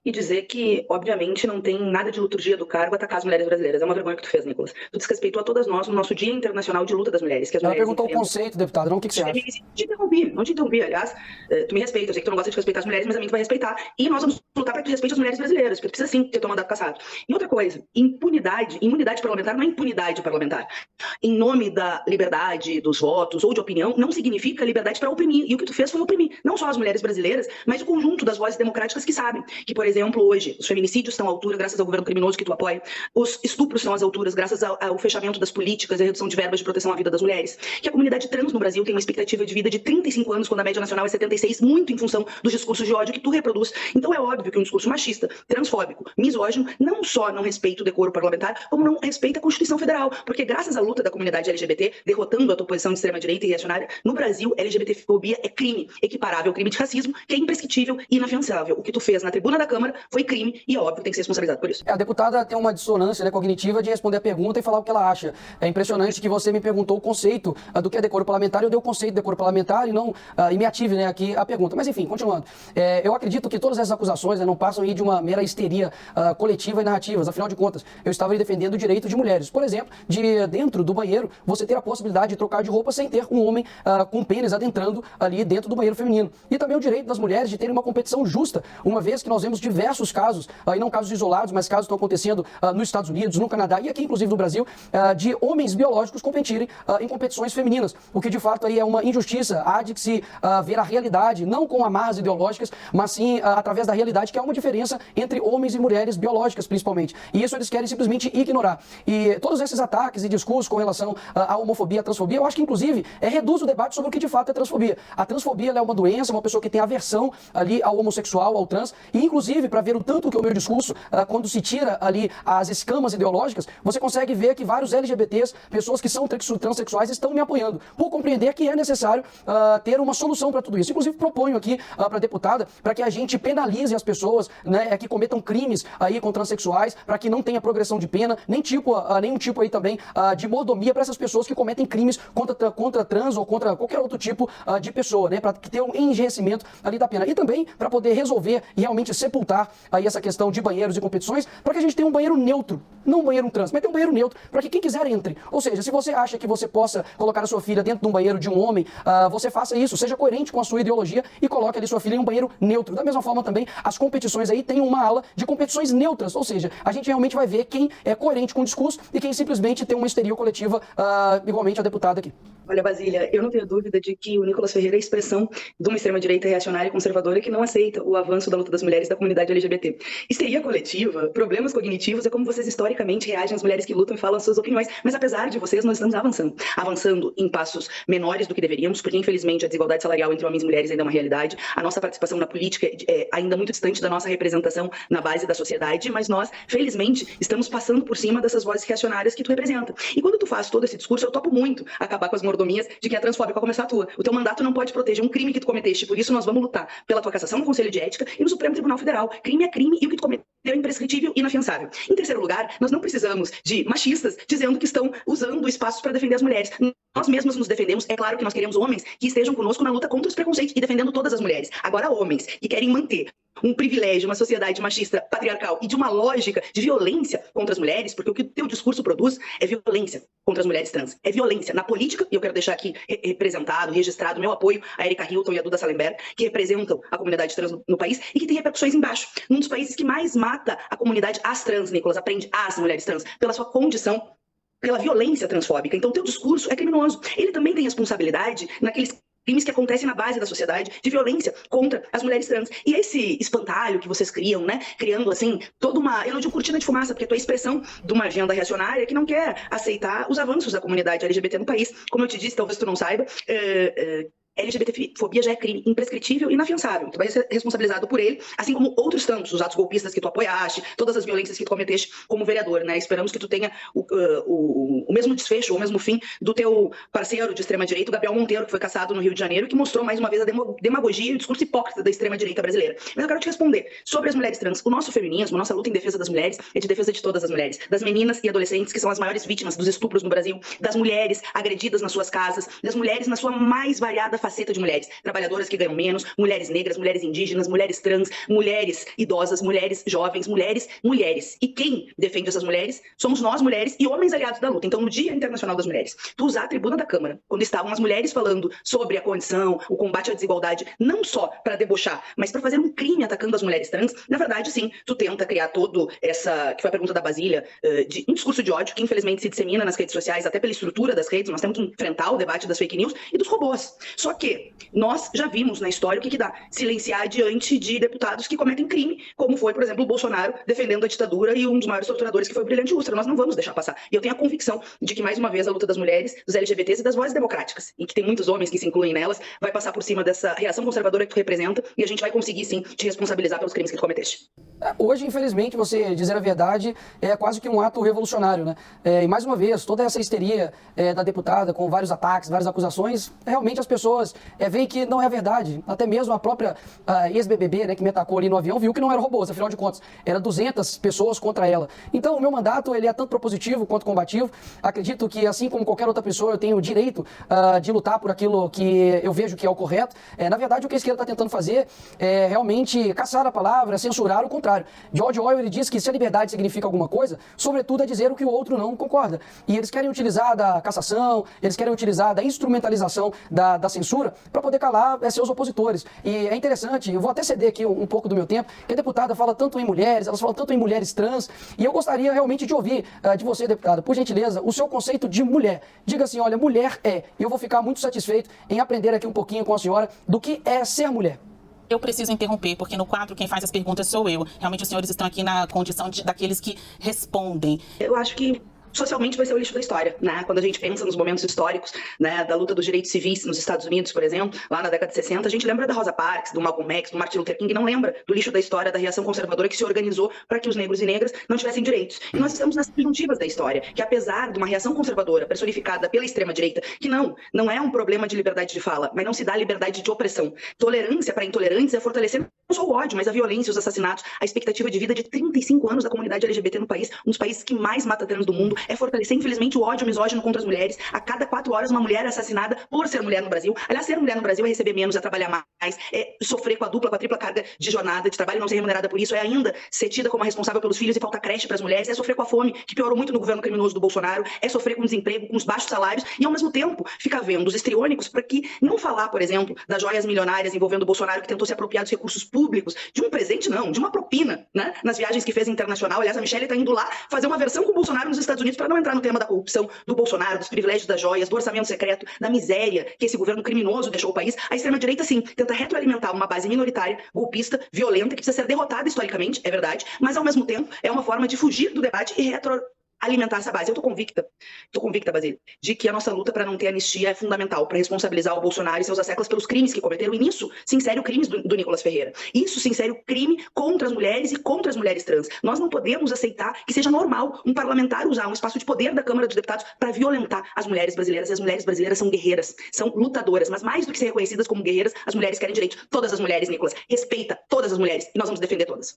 e dizer que, obviamente, não tem nada de liturgia do cargo atacar as mulheres brasileiras. É uma vergonha que tu fez, Nicolas. Tu desrespeitou a todas nós no nosso Dia Internacional de Luta das Mulheres. Que as Ela mulheres perguntou o enfrentam. conceito, deputado, não o que você acha. Te interrompi, não te interrompi. Aliás, tu me respeita. Eu sei que tu não gosta de respeitar as mulheres, mas a mim tu vai respeitar. E nós vamos lutar para que tu respeite as mulheres brasileiras, porque tu precisa sim ter teu mandato cassado. E outra coisa, imunidade parlamentar não é impunidade parlamentar. Em nome da liberdade dos votos ou de opinião, não significa liberdade para oprimir. E o que tu fez foi oprimir, não só as mulheres brasileiras, mas o conjunto das vozes democráticas que sabem que, por exemplo, hoje, os feminicídios estão à altura graças ao governo criminoso que tu apoia, os estupros estão às alturas graças ao fechamento das políticas e a redução de verbas de proteção à vida das mulheres, que a comunidade trans no Brasil tem uma expectativa de vida de 35 anos, quando a média nacional é 76, muito em função dos discursos de ódio que tu reproduz. Então é óbvio que um discurso machista, transfóbico, misógino, não só não respeita o decoro parlamentar, como não respeita a Constituição Federal, porque graças à luta da comunidade LGBT, derrotando a tua posição de extrema-direita e reacionária, no Brasil, LGBTfobia é crime, equiparável ao crime de racismo, que é imprescritível e inafiançável. O que tu fez na tribuna da Câmara foi crime e é óbvio que tem que ser responsabilizado por isso. A deputada tem uma dissonância, né, cognitiva de responder a pergunta e falar o que ela acha. É impressionante que você me perguntou o conceito do que é decoro parlamentar, eu dei o conceito de decoro parlamentar e me ative, né, aqui a pergunta. Mas enfim, continuando. Eu acredito que todas essas acusações, né, não passam aí de uma mera histeria coletiva e narrativas. Afinal de contas, eu estava aí defendendo o direito de mulheres. Por exemplo, de dentro do banheiro, você ter a possibilidade de trocar de roupa sem ter um homem com pênis adentrando ali dentro do banheiro feminino. E também o direito das mulheres de terem uma competição justa, uma vez que nós vemos diversos casos, e não casos isolados, mas casos que estão acontecendo nos Estados Unidos, no Canadá e aqui inclusive no Brasil, de homens biológicos competirem em competições femininas, o que de fato aí é uma injustiça. Há de se ver a realidade, não com amarras ideológicas, mas sim através da realidade, que há uma diferença entre homens e mulheres biológicas, principalmente. E isso eles querem simplesmente ignorar. E todos esses ataques e discursos com relação à homofobia, à transfobia, eu acho que inclusive reduz o debate sobre o que de fato é transfobia. A transfobia é uma doença, uma pessoa que tem aversão ali ao homossexual, ao trans, e inclusive para ver o tanto que o meu discurso, quando se tira ali as escamas ideológicas, você consegue ver que vários LGBTs, pessoas que são transexuais, estão me apoiando, por compreender que é necessário ter uma solução para tudo isso. Inclusive proponho aqui para a deputada, para que a gente penalize as pessoas, né, que cometam crimes aí com transexuais, para que não tenha progressão de pena, nenhum tipo aí também de mordomia para essas pessoas que cometem crimes contra trans ou contra qualquer outro tipo de pessoa, né, para ter um enrijecimento ali da pena. E também para poder resolver e realmente sepultar aí essa questão de banheiros e competições, para que a gente tenha um banheiro neutro, não um banheiro trans, mas ter um banheiro neutro para que quem quiser entre. Ou seja, se você acha que você possa colocar a sua filha dentro de um banheiro de um homem, você faça isso, seja coerente com a sua ideologia e coloque ali sua filha em um banheiro neutro. Da mesma forma também, as competições aí têm uma ala de competições neutras, ou seja, a gente realmente vai ver quem é coerente com o discurso e quem simplesmente tem uma histeria coletiva, igualmente a deputada aqui. Olha, Basília, eu não tenho dúvida de que o Nicolas Ferreira é a expressão de uma extrema-direita reacionária e conservadora que não aceita o avanço da luta das mulheres da comunidade LGBT. Histeria coletiva, problemas cognitivos, é como vocês historicamente reagem às mulheres que lutam e falam as suas opiniões, mas apesar de vocês, nós estamos avançando em passos menores do que deveríamos, porque infelizmente a desigualdade salarial entre homens e mulheres ainda é uma realidade, a nossa participação na política é ainda muito distante da nossa representação na base da sociedade, mas nós, felizmente, estamos passando por cima dessas vozes reacionárias que tu representa. E quando tu faz todo esse discurso, eu topo muito acabar com as mordomias de quem é transfóbico a começar a tua. O teu mandato não pode proteger um crime que tu cometeste, por isso nós vamos lutar pela tua cassação no Conselho de Ética e no Supremo Tribunal Federal. Crime é crime e o que tu cometeu é imprescritível e inafiançável. Em terceiro lugar, nós não precisamos de machistas dizendo que estão usando espaços para defender as mulheres. Nós mesmos nos defendemos. É claro que nós queremos homens que estejam conosco na luta contra os preconceitos e defendendo todas as mulheres. Agora, homens que querem manter um privilégio, uma sociedade machista, patriarcal e de uma lógica de violência contra as mulheres, porque o que o teu discurso produz é violência contra as mulheres trans. É violência na política, e eu quero deixar aqui representado, registrado meu apoio a Erika Hilton e a Duda Salemberg, que representam a comunidade trans no país e que tem repercussões embaixo. Num dos países que mais mata a comunidade as trans, Nicolas, aprende as mulheres trans, pela sua condição, pela violência transfóbica. Então, o teu discurso é criminoso. Ele também tem responsabilidade naqueles crimes que acontecem na base da sociedade de violência contra as mulheres trans. E esse espantalho que vocês criam, né, criando assim toda uma, eu não digo cortina de fumaça, porque é a expressão de uma agenda reacionária que não quer aceitar os avanços da comunidade LGBT no país. Como eu te disse, talvez tu não saiba, LGBTfobia já é crime imprescritível e inafiançável. Tu vai ser responsabilizado por ele, assim como outros tantos, os atos golpistas que tu apoiaste, todas as violências que tu cometeste como vereador, né? Esperamos que tu tenha o mesmo desfecho, o mesmo fim do teu parceiro de extrema-direita, o Gabriel Monteiro, que foi cassado no Rio de Janeiro, que mostrou mais uma vez a demagogia e o discurso hipócrita da extrema-direita brasileira. Mas eu quero te responder sobre as mulheres trans. O nosso feminismo, a nossa luta em defesa das mulheres é de defesa de todas as mulheres, das meninas e adolescentes que são as maiores vítimas dos estupros no Brasil, das mulheres agredidas nas suas casas, das mulheres na sua mais variada faceta de mulheres, trabalhadoras que ganham menos, mulheres negras, mulheres indígenas, mulheres trans, mulheres idosas, mulheres jovens, mulheres. E quem defende essas mulheres somos nós, mulheres, e homens aliados da luta. Então, no Dia Internacional das Mulheres, tu usar a tribuna da Câmara, quando estavam as mulheres falando sobre a condição, o combate à desigualdade, não só para debochar, mas para fazer um crime atacando as mulheres trans, na verdade, sim, tu tenta criar todo essa, que foi a pergunta da Basília, de um discurso de ódio que infelizmente se dissemina nas redes sociais, até pela estrutura das redes. Nós temos que enfrentar o debate das fake news e dos robôs. Só que nós já vimos na história o que dá silenciar diante de deputados que cometem crime, como foi, por exemplo, o Bolsonaro defendendo a ditadura e um dos maiores torturadores que foi o Brilhante Ustra. Nós não vamos deixar passar. E eu tenho a convicção de que, mais uma vez, a luta das mulheres, dos LGBTs e das vozes democráticas, e que tem muitos homens que se incluem nelas, vai passar por cima dessa reação conservadora que tu representa, e a gente vai conseguir, sim, te responsabilizar pelos crimes que tu cometeste. Hoje, infelizmente, você dizer a verdade é quase que um ato revolucionário, né? E mais uma vez, toda essa histeria da deputada com vários ataques, várias acusações, realmente as pessoas veem que não é verdade. Até mesmo a própria ex-BBB, né, que me atacou ali no avião, viu que não era robôs, afinal de contas, era 200 pessoas contra ela. Então, o meu mandato, ele é tanto propositivo quanto combativo. Acredito que, assim como qualquer outra pessoa, eu tenho o direito de lutar por aquilo que eu vejo que é o correto. Na verdade, o que a esquerda está tentando fazer é realmente caçar a palavra, censurar o contrário. George Orwell, ele diz que se a liberdade significa alguma coisa, sobretudo é dizer o que o outro não concorda. E eles querem utilizar da cassação, eles querem utilizar da instrumentalização da censura para poder calar seus opositores. E é interessante, eu vou até ceder aqui um pouco do meu tempo, que a deputada fala tanto em mulheres, elas falam tanto em mulheres trans, e eu gostaria realmente de ouvir de você, deputada, por gentileza, o seu conceito de mulher. Diga assim, olha, mulher é. Eu vou ficar muito satisfeito em aprender aqui um pouquinho com a senhora do que é ser mulher. Eu preciso interromper, porque no quadro quem faz as perguntas sou eu. Realmente os senhores estão aqui na condição daqueles que respondem. Eu acho que socialmente vai ser o lixo da história, né? Quando a gente pensa nos momentos históricos, né, da luta dos direitos civis nos Estados Unidos, por exemplo, lá na década de 60, a gente lembra da Rosa Parks, do Malcolm X, do Martin Luther King, não lembra do lixo da história, da reação conservadora que se organizou para que os negros e negras não tivessem direitos. E nós estamos nas conjuntivas da história, que apesar de uma reação conservadora personificada pela extrema-direita, que não é um problema de liberdade de fala, mas não se dá liberdade de opressão. Tolerância para intolerantes é fortalecer não só o ódio, mas a violência, os assassinatos, a expectativa de vida de 35 anos da comunidade LGBT no país, um dos países que mais mata trans do mundo, é fortalecer, infelizmente, o ódio misógino contra as mulheres. A cada 4 horas uma mulher é assassinada por ser mulher no Brasil. Aliás, ser mulher no Brasil é receber menos, é trabalhar mais, é sofrer com a dupla, com a tripla carga de jornada de trabalho e não ser remunerada por isso, é ainda ser tida como a responsável pelos filhos e faltar creche para as mulheres, é sofrer com a fome, que piorou muito no governo criminoso do Bolsonaro, é sofrer com o desemprego, com os baixos salários e, ao mesmo tempo, ficar vendo os histriônicos para que não falar, por exemplo, das joias milionárias envolvendo o Bolsonaro, que tentou se apropriar dos recursos públicos, de um presente não, de uma propina, né? Nas viagens que fez internacional. Aliás, a Michelle está indo lá fazer uma versão com o Bolsonaro nos Estados Unidos para não entrar no tema da corrupção do Bolsonaro, dos privilégios das joias, do orçamento secreto, da miséria que esse governo criminoso deixou o país. A extrema-direita, sim, tenta retroalimentar uma base minoritária, golpista, violenta, que precisa ser derrotada historicamente, é verdade, mas ao mesmo tempo é uma forma de fugir do debate e alimentar essa base. Eu tô convicta, Basília, de que a nossa luta para não ter anistia é fundamental para responsabilizar o Bolsonaro e seus asseclas pelos crimes que cometeram, e nisso se insere o crime do Nicolas Ferreira. Isso se insere o crime contra as mulheres e contra as mulheres trans. Nós não podemos aceitar que seja normal um parlamentar usar um espaço de poder da Câmara dos Deputados para violentar as mulheres brasileiras. E as mulheres brasileiras são guerreiras, são lutadoras, mas mais do que ser reconhecidas como guerreiras, as mulheres querem direito. Todas as mulheres, Nicolas, respeita todas as mulheres e nós vamos defender todas.